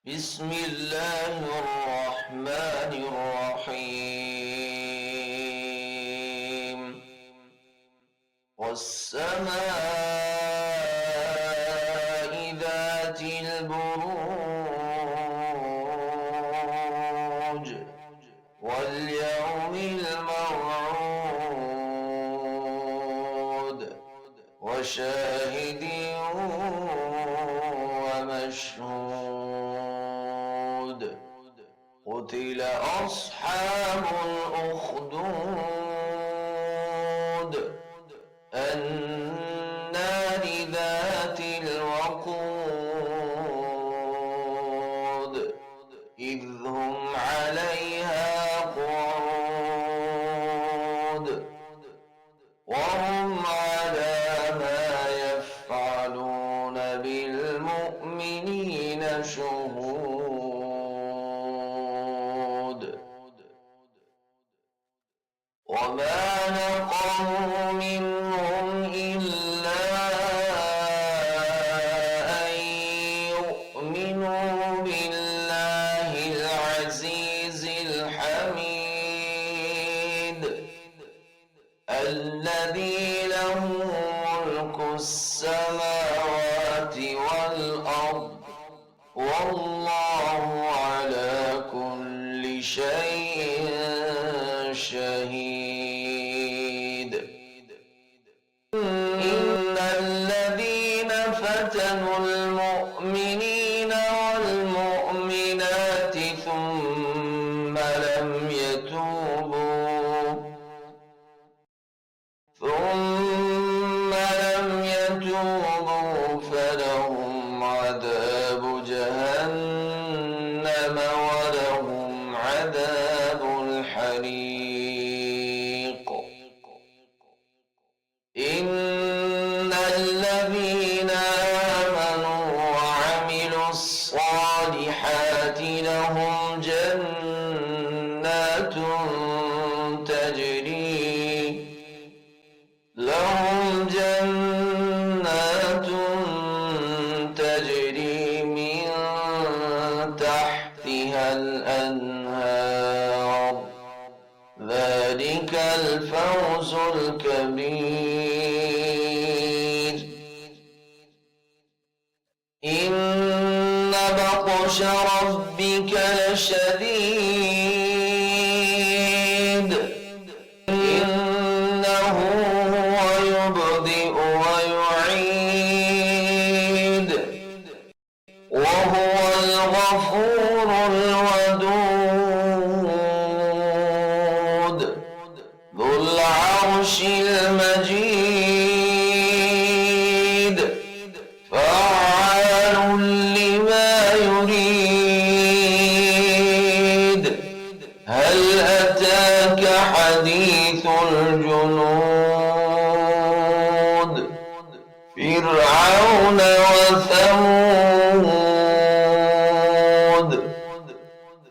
بسم الله الرحمن الرحيم والسماء ذات البروج واليوم الموعود وشاهد ومشهود قتل أصحاب الأخدود النار ذات الوقود إذ هم عليها قعود وهم على ما يفعلون بالمؤمنين شهود وما نقموا منهم إلا أن يؤمنوا بالله العزيز الحميد الذي له ملك السماوات والأرض والله على كل شيء شهيد إن الذين فتنوا المؤمنين والمؤمنات ثم لم يتوبوا فلهم عذاب جهنم ولهم عذاب الحريق إن الذين آمنوا وعملوا الصالحات لهم جنات تجري من تحتها الأنهار ذلك الفوز الكبير إن بطش ربك لشديد إنه هو يبدئ ويعيد وهو الغفور الودود ذو العرش المجيد فعال لما يريد هل أتاك حديث الجنود فرعون وثمود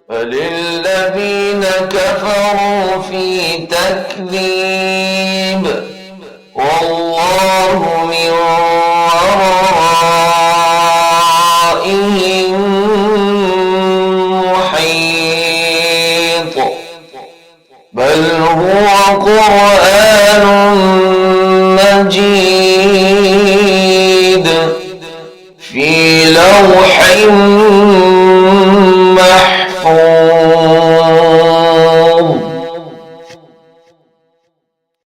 فللذين كفروا في تكذيب والله من ورائهم محيط بل هو قرآن مجيد في لوح